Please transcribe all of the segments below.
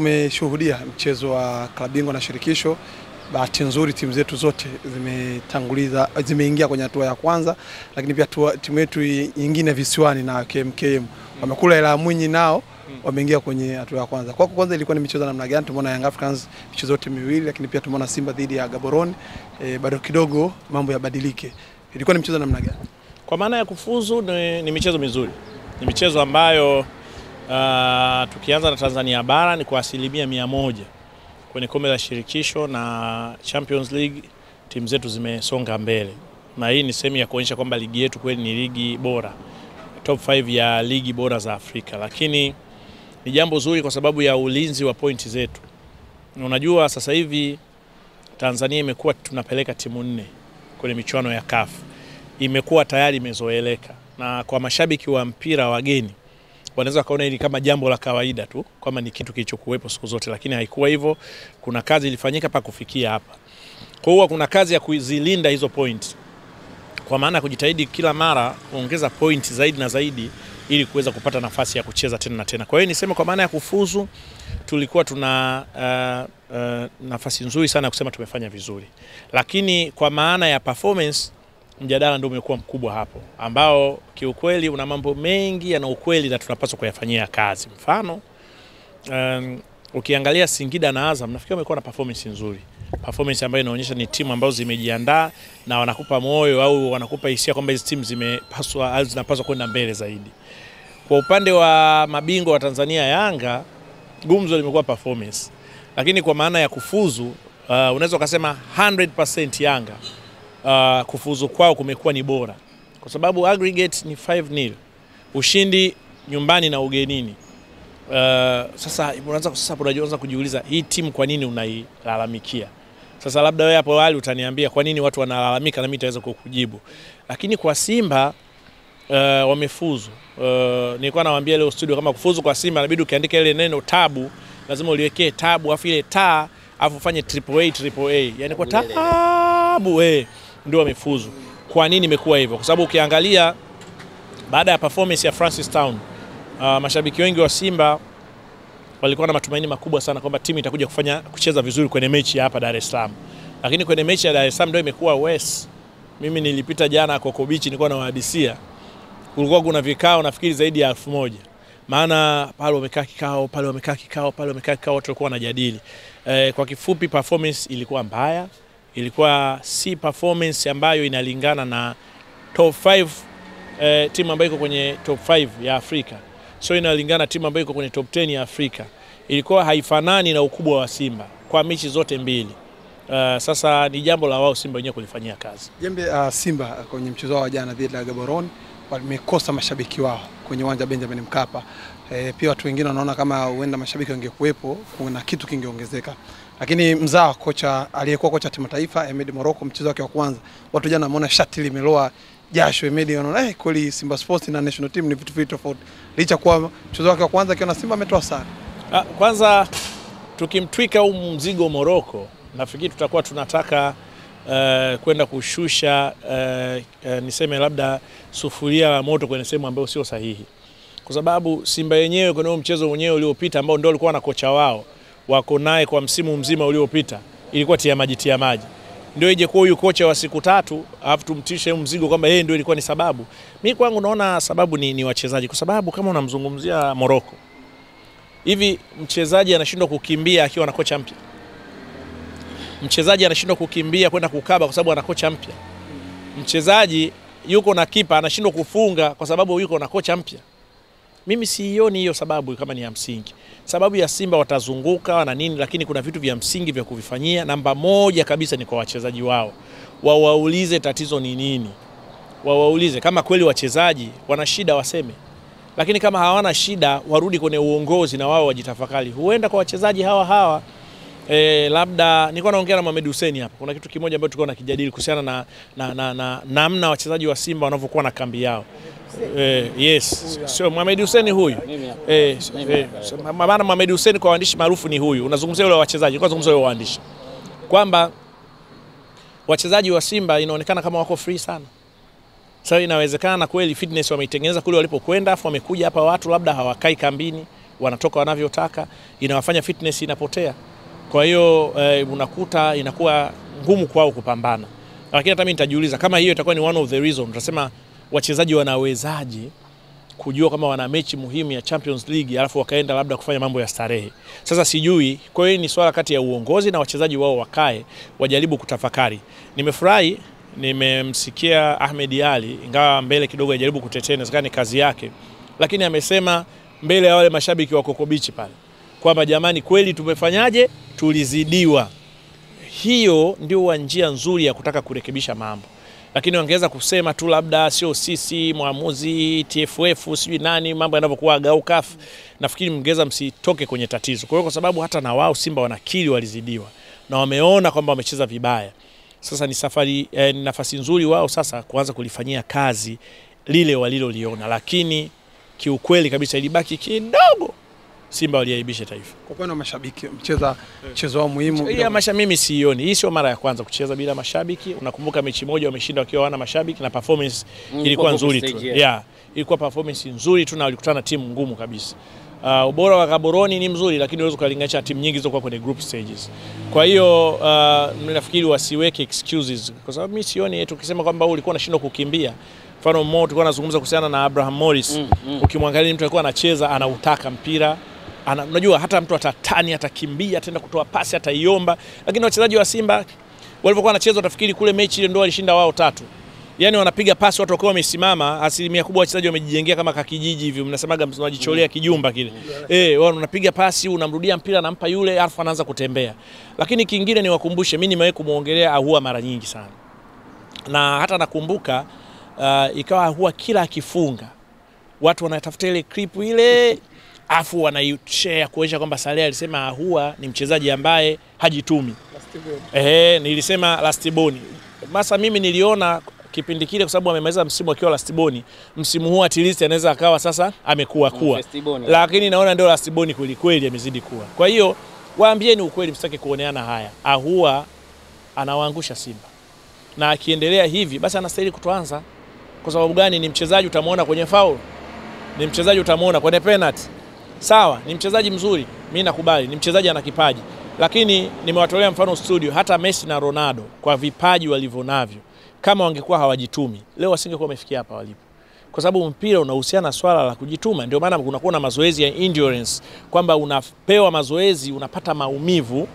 tumeshuhudia mchezo wa klabu bingwa na shirikisho. Bahati nzuri timu zetu zote zimeingia kwenye hatua ya kwanza, lakini pia timu yetu nyingine visiwani na KMKM wamekula ila Mwinyi nao wameingia kwenye hatua ya kwanza. Kwa kwanza ilikuwa ni michezo namna gani? Tumeona Young Africans michezo yote miwili, lakini pia tumeona Simba dhidi ya Gaborone, bado kidogo mambo yabadilike. Ilikuwa ni michezo namna gani? Kwa maana ya kufuzu ni michezo mizuri. Ni michezo ambayo tukianza na Tanzania bara ni kwa 100% kwenye kombe la shirikisho na Champions League timu zetu zimesonga mbele. Na hii ni sehemu ya kuonyesha kwamba ligi yetu kweli ni ligi bora. Top 5 ya ligi bora za Afrika. Lakini ni jambo zuri kwa sababu ya ulinzi wa pointi zetu. Unajua sasa hivi Tanzania imekuwa tunapeleka timu 4 kwenye michuano ya CAF. Imekuwa tayari imezoeleka. Na kwa mashabiki wa mpira wageni wanaweza kaona hili kama jambo la kawaida tu, kama ni kitu kilichokuwepo siku zote, lakini haikuwa hivyo. Kuna kazi ilifanyika pa kufikia hapa. Kwa hiyo kuna kazi ya kuzilinda hizo point. Kwa maana kujitahidi kila mara kuongeza point zaidi na zaidi ili kuweza kupata nafasi ya kucheza tena na tena. Kwa hiyo niseme kwa maana ya kufuzu tulikuwa tuna nafasi nzuri sana ya kusema tumefanya vizuri. Lakini kwa maana ya performance mjadala ndio umekuwa mkubwa hapo, ambao kiukweli una mambo mengi yana ukweli na tunapaswa kuyafanyia kazi. Mfano ukiangalia Singida na Azam nafikiri wamekuwa na performance nzuri. Performance ambayo inaonyesha ni timu ambazo zimejiandaa na wanakupa moyo au wanakupa hisia kwamba hizo timu zinapaswa kwenda mbele zaidi. Kwa upande wa mabingwa wa Tanzania Yanga, gumzo limekuwa performance. Lakini kwa maana ya kufuzu unaweza kusema 100% Yanga kufuzu kwao kumekuwa ni bora. Kwa sababu aggregate ni 5-0. Ushindi nyumbani na ugenini. Sasa unaanza kujiuliza hii timu kwa nini unailalamikia? Sasa labda wewe hapo awali utaniambia kwa nini watu wanalalamika na mimi nitaweza kukujibu. Lakini kwa Simba wamefuzu. Nilikuwa nawaambia leo studio kama kufuzu kwa Simba inabidi ukiandika ile neno tabu, lazima uliwekee tabu afu ile ta afu ufanye AAA. Yaani kwa tabu ndio wamefuzu. Kwa nini imekuwa hivyo? Kwa sababu ukiangalia baada ya performance ya Francis Town, mashabiki wengi wa Simba walikuwa na matumaini makubwa sana kwamba timu itakuja kucheza vizuri kwenye mechi ya hapa Dar es Salaam. Lakini kwenye mechi ya Dar es Salaam ndio imekuwa worse. Mimi nilipita jana Coco Beach, nilikuwa na wahadisia. Kulikuwa kuna vikao nafikiri zaidi ya 1000. Maana pale wamekaa kikao, pale wamekaa kikao, pale wamekaa kikao, watu walikuwa wanajadili. Kwa kifupi performance ilikuwa mbaya. Ilikuwa si performance ambayo inalingana na top 5 timu ambayo iko kwenye top 5 ya Afrika. So inalingana timu ambayo iko kwenye top 10 ya Afrika. Ilikuwa haifanani na ukubwa wa Simba kwa mechi zote mbili. Sasa ni jambo la wao Simba wenyewe kulifanyia kazi. Jembe Simba kwenye mchezo wao jana dhidi ya Gaborone wamekosa mashabiki wao kwenye uwanja Benjamin Mkapa. Pia watu wengine wanaona kama huenda mashabiki wangekuepo kuna kitu kingeongezeka. Lakini mzao kocha aliyekuwa kocha timu taifa Ahmed Morocco, mchezo wake wa kwanza watu jana wameona shati limeloa jasho. Ahmed anaona kweli Simba Sports na national team ni vitu vitu tofauti. Licha kwa mchezo wake wa kwanza akiona Simba ametoa sare. Kwanza tukimtwika huu mzigo Morocco, nafikiri tutakuwa tunataka kwenda kushusha niseme labda sufuria la moto kwenye sehemu ambayo sio sahihi. Kwa sababu Simba yenyewe kwenye mchezo wenyewe uliopita ambao ndio walikuwa na kocha wao wako naye kwa msimu mzima uliopita, ilikuwa tia maji. Ndio ije kwa huyu kocha wa siku 3 alafu tumtishe mzigo kwamba yeye ndio ilikuwa ni sababu. Mimi kwangu naona sababu ni wachezaji, kwa sababu kama unamzungumzia Morocco, hivi mchezaji anashindwa kukimbia akiwa na kocha mpya? Mchezaji anashindwa kukimbia kwenda kukaba kwa sababu ana kocha mpya? Mchezaji yuko na kipa anashindwa kufunga kwa sababu yuko na kocha mpya? Mimi sioni hiyo sababu kama ni ya msingi. Sababu ya Simba watazunguka na nini, lakini kuna vitu vya msingi vya kuvifanyia. Namba 1 kabisa ni kwa wachezaji wao. Wawaulize tatizo ni nini. Wawaulize kama kweli wachezaji wana shida waseme. Lakini kama hawana shida warudi kwenye uongozi na wao wajitafakari. Huenda kwa wachezaji hawa labda nilikuwa naongea na Mohamed Hussein hapa. Kuna kitu kimoja ambacho tulikuwa tunakijadili kuhusiana na namna wachezaji wa Simba wanavyokuwa na kambi yao. Yes, sio Mohamed Hussein huyu. Maana Mohamed Hussein kwa waandishi maarufu ni huyu. Unazungumzia wale wachezaji, kwa kuzungumzia wale waandishi. Kwamba wachezaji wa Simba inaonekana kama wako free sana. Sasa inawezekana kweli fitness wameitengeneza kule walipokwenda, afu wamekuja hapa watu labda hawakai kambini. wanatoka wanavyotaka, inawafanya fitness inapotea. Kwa hiyo unakuta inakuwa ngumu kwao kupambana. Lakini hata mimi nitajiuliza kama hiyo itakuwa ni one of the reason, tutasema wachezaji wanawezaje kujua kama wana mechi muhimu ya Champions League alafu wakaenda labda kufanya mambo ya starehe. Sasa sijui, kwa hiyo ni swala kati ya uongozi na wachezaji wao wakae wajaribu kutafakari. Nimefurahi nimemsikia Ahmed Ali, ingawa mbele kidogo ajaribu kutetea inawezekana kazi yake, lakini amesema mbele ya wale mashabiki wa Coco Beach pale kwamba jamani, kweli tumefanyaje, tulizidiwa. Hiyo ndio njia nzuri ya kutaka kurekebisha mambo. Lakini wangeweza kusema tu labda sio sisi muamuzi TFF sijui nani, mambo yanavyokuwa GAUCAF, nafikiri mngeweza msitoke kwenye tatizo. Kwa hiyo kwa sababu hata na wao Simba wanakiri walizidiwa na wameona kwamba wamecheza vibaya, sasa ni nafasi nzuri wao sasa kuanza kulifanyia kazi lile waliloliona. Lakini kiukweli kabisa ilibaki kidogo Simba waliaibisha taifa. Kwa kweli mashabiki mchezo wao muhimu. Mimi sioni. Hii sio mara ya kwanza kucheza bila mashabiki. Unakumbuka mechi moja wameshinda wakiwa wana mashabiki na performance ilikuwa nzuri tu. Ilikuwa performance nzuri tu na walikutana timu ngumu kabisa. Ubora wa Gaborone ni mzuri, lakini unaweza kulinganisha timu nyingi zilizokuwa kwenye group stages. Kwa hiyo nafikiri wasiweke excuses, kwa sababu mimi sioni tukisema kwamba ulikuwa unashindwa kukimbia. Mfano mmoja tulikuwa tunazungumza kuhusiana na Abraham Morris. Ukimwangalia mtu alikuwa anacheza anautaka mpira. Unajua hata mtu atatani, atakimbia, ataenda kutoa pasi, ataiomba. Lakini wachezaji wa Simba walipokuwa wanacheza utafikiri kule mechi ile ndio walishinda wao 3. Yaani wanapiga pasi watu wakiwa wamesimama, asilimia kubwa wachezaji wamejijengea kama kakijiji hivi, mnasemaga mnajicholea kijumba kile. Wao unapiga pasi, unamrudia mpira, anampa yule, alafu anaanza kutembea. Lakini kingine niwakumbushe, mimi nimewahi kumuongelea Ahoua mara nyingi sana. Na hata nakumbuka ikawa Ahoua kila akifunga watu wanatafuta ile clip ile afu wanaishare kuonyesha kwamba Saleh alisema Ahoua ni mchezaji ambaye hajitumi. Nilisema Lastiboni. Masa mimi niliona kipindi kile kwa sababu amemaliza msimu akiwa Lastiboni, msimu huu at least anaweza akawa sasa amekuwa. Lakini naona ndio Lastiboni kweli kweli amezidi kuwa. Kwa hiyo waambieni ukweli, msitaki kuoneana haya. Ahoua anawaangusha Simba. Na akiendelea hivi basi anastahili kutoanza. Kwa sababu gani? Ni mchezaji utamuona kwenye foul. Ni mchezaji utamuona kwenye penalty. Sawa, ni mchezaji mzuri, mimi nakubali, ni mchezaji ana kipaji. Lakini nimewatolea mfano studio, hata Messi na Ronaldo kwa vipaji walivyonavyo, kama wangekuwa hawajitumi, leo wasingekuwa wamefikia hapa walipo. Kwa sababu mpira unahusiana na swala la kujituma. Ndio maana kunakuwa na mazoezi ya endurance, kwamba unapewa mazoezi, unapata maumivu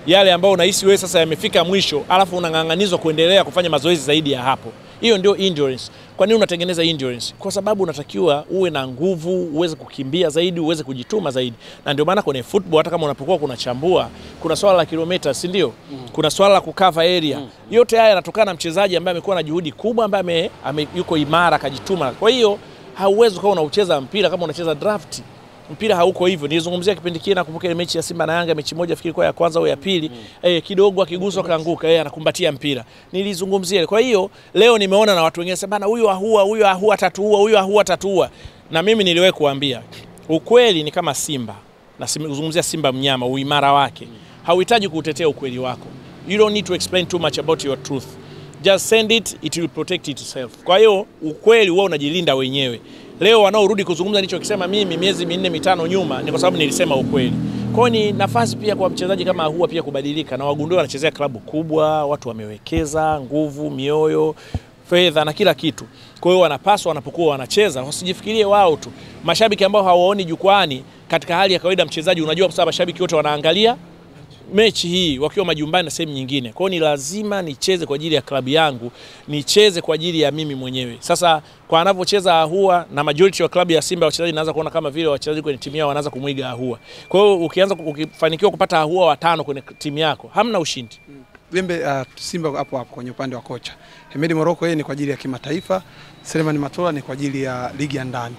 yale ambao unahisi wewe sasa yamefika mwisho, alafu unang'ang'anizwa kuendelea kufanya mazoezi zaidi ya hapo. Hiyo ndio endurance. Kwa nini unatengeneza endurance? Kwa sababu unatakiwa uwe na nguvu, uweze kukimbia zaidi, uweze kujituma zaidi. Na ndio maana kwenye football hata kama unapokuwa kunachambua, kuna swala la kilomita, si ndio? Kuna swala la kukava area. Yote haya yanatokana na mchezaji ambaye amekuwa na juhudi kubwa, ambaye yuko imara, akajituma. Kwa hiyo hauwezi kuwa unacheza mpira kama unacheza draft. Mpira hauko hivyo. Nilizungumzia kipindi kile, nakumbuka ile mechi ya Simba na Yanga, mechi moja fikiri kwa ya kwanza au ya pili, kidogo akiguswa kaanguka, anakumbatia mpira. Nilizungumzia. Kwa hiyo leo nimeona na watu wengine sema bana, huyu Ahoua tatuua, huyu Ahoua tatuua. Na mimi niliwahi kuambia ukweli ni kama Simba. Na kuzungumzia Simba mnyama, uimara wake. Hauhitaji kutetea ukweli wako. You don't need to explain too much about your truth. Just send it, it will protect itself. Kwa hiyo ukweli wao unajilinda wenyewe. Leo wanaorudi kuzungumza nilichokisema mimi miezi 4-5 nyuma ni kwa sababu nilisema ukweli. Kwa hiyo ni nafasi pia kwa mchezaji kama Ahoua pia kubadilika, na wagundue wanachezea klabu kubwa, watu wamewekeza nguvu, mioyo, fedha na kila kitu. Kwa hiyo wanapaswa wanapokuwa wanacheza wasijifikirie wao tu. Mashabiki ambao hawaoni jukwani, katika hali ya kawaida mchezaji, unajua kwa sababu mashabiki wote wanaangalia mechi hii wakiwa majumbani na sehemu nyingine. Kwa hiyo ni lazima nicheze kwa ajili ya klabu yangu, nicheze kwa ajili ya mimi mwenyewe. Sasa kwa anapocheza Ahoua na majority wa klabu ya Simba wachezaji naanza kuona kama vile wachezaji kwenye timu yao wanaanza kumuiga Ahoua. Kwa hiyo ukifanikiwa kupata Ahoua 5 kwenye timu yako, hamna ushindi. Wembe Simba hapo kwenye upande wa kocha. Hemedi Morocco yeye ni kwa ajili ya kimataifa, Selemani Matola ni kwa ajili ya ligi ya ndani.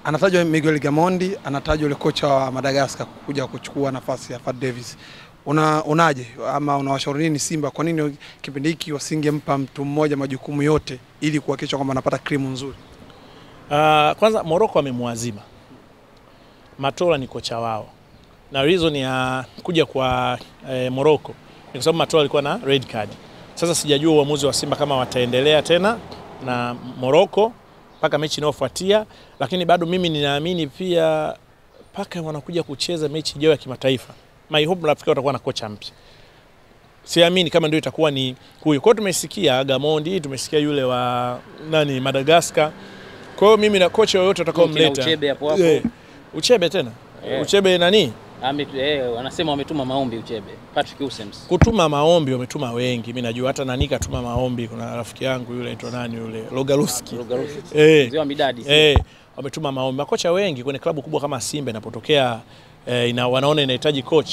Anatajwa Miguel Gamondi, anatajwa yule kocha wa Madagascar kuja kuchukua nafasi ya Fad Davis. Unaje ama unawashauri nini Simba, kwa nini kipindi hiki wasingempa mtu mmoja majukumu yote ili kuhakikisha kwamba anapata krimu nzuri? Kwanza Morocco amemwazima. Matola ni kocha wao. Na reason ya kuja kwa Morocco ni kwa sababu Matola alikuwa na red card. Sasa sijajua uamuzi wa Simba kama wataendelea tena na Morocco mpaka mechi inayofuatia, lakini bado mimi ninaamini pia mpaka wanakuja kucheza mechi ijayo ya kimataifa. My hope nafikiri watakuwa na kocha mpya. Siamini kama ndio itakuwa ni huyo. Kwa hiyo tumesikia Gamondi, tumesikia yule wa Madagascar. Kwa hiyo mimi na kocha yoyote atakaomleta. Uchebe hapo hapo. Uchebe tena. Uchebe nani? Wanasema wametuma maombi Uchebe. Patrick Usems. Kutuma maombi wametuma wengi. Mimi najua hata nani katuma maombi. Kuna rafiki yangu yule anaitwa nani yule? Logaluski. Ziwa Midadi. Wametuma maombi. Makocha wengi kwenye klabu kubwa kama Simba inapotokea wanaona inahitaji coach.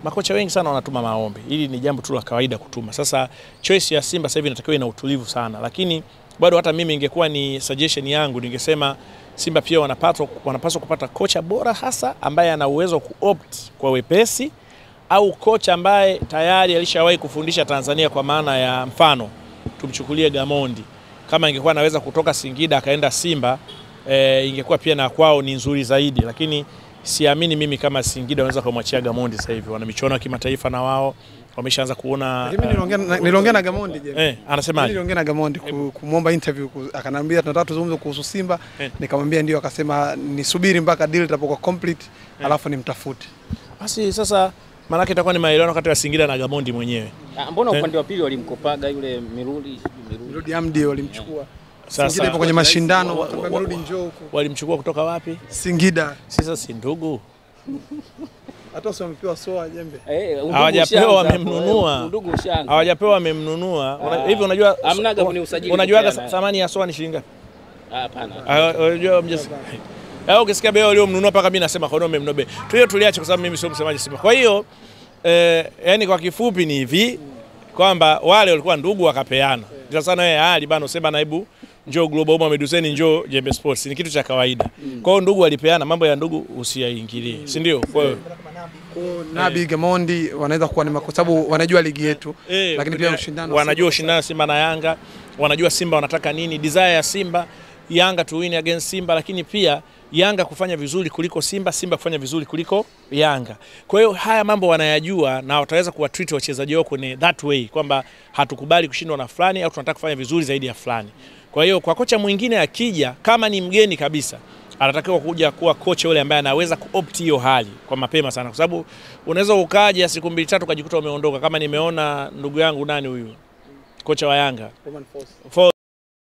Makocha wengi sana wanatuma maombi. Hili ni jambo tu la kawaida kutuma. Sasa choice ya Simba sasa hivi inatakiwa ina utulivu sana. Lakini bado hata mimi ingekuwa ni suggestion yangu, ningesema Simba pia wanapaswa kupata kocha bora hasa ambaye ana uwezo kuopt kwa wepesi, au kocha ambaye tayari alishawahi kufundisha Tanzania, kwa maana ya mfano tumchukulie Gamondi. Kama ingekuwa anaweza kutoka Singida akaenda Simba, ingekuwa pia na kwao ni nzuri zaidi, lakini siamini mimi kama Singida wanaweza kumwachia Gamondi sasa hivi. Wana michuano ya kimataifa na wao wameshaanza kuona. Niliongea na Gamondi je. Anasemaje? Niliongea na Gamondi kumuomba interview, akanambia tunataka tuzungumze kuhusu Simba. Nikamwambia ndio, akasema nisubiri mpaka deal itapokuwa complete alafu nimtafute. Basi sasa maana yake itakuwa ni maelewano kati ya Singida na Gamondi mwenyewe. Mbona upande wa pili walimkopaga yule Mirudi Amdi walimchukua. Singida ipo kwenye mashindano, wakamwambia Mirudi njoo huko. Walimchukua kutoka wapi? Singida. Sasa si ndugu. Hata sio wamepewa soa jembe. Hawajapewa, wamemnunua. Ndugu shanga. Hawajapewa, wamemnunua. Hivi unajua hamnaga kwenye usajili. Unajuaga thamani ya soa ni shilingi ngapi? Hapana. Unajua mjasi. Ukisikia bei waliomnunua mpaka mimi nasema kwa nini wamemnunua bei. Hiyo tuliache kwa sababu mimi sio msemaji Simba. Kwa hiyo yani kwa kifupi ni hivi kwamba wale walikuwa ndugu wakapeana. Sasa na yeye Ali bana usema naibu njoo Global Mohamed Hussein njoo Jembe Sports, ni kitu cha kawaida. Kwa hiyo ndugu walipeana, mambo ya ndugu usiyaingilie, si ndio? Kwa hiyo Nabi Gamondi wanaweza kuwa ni kwa sababu wanajua ligi yetu, lakini pia ushindano, wanajua ushindano Simba na Yanga, wanajua Simba wanataka nini, desire ya Simba Yanga to win against Simba, lakini pia Yanga kufanya vizuri kuliko Simba, Simba kufanya vizuri kuliko Yanga. Kwa hiyo haya mambo wanayajua na wataweza kuwatreat wachezaji wao kwenye that way kwamba hatukubali kushindwa na fulani au tunataka kufanya vizuri zaidi ya fulani. Kwa hiyo kwa kocha mwingine akija kama ni mgeni kabisa, anatakiwa kuja kuwa kocha yule ambaye anaweza kuopt hiyo hali kwa mapema sana, kwa sababu unaweza ukaja siku 2-3 ukajikuta umeondoka, kama nimeona ndugu yangu nani huyu kocha wa Yanga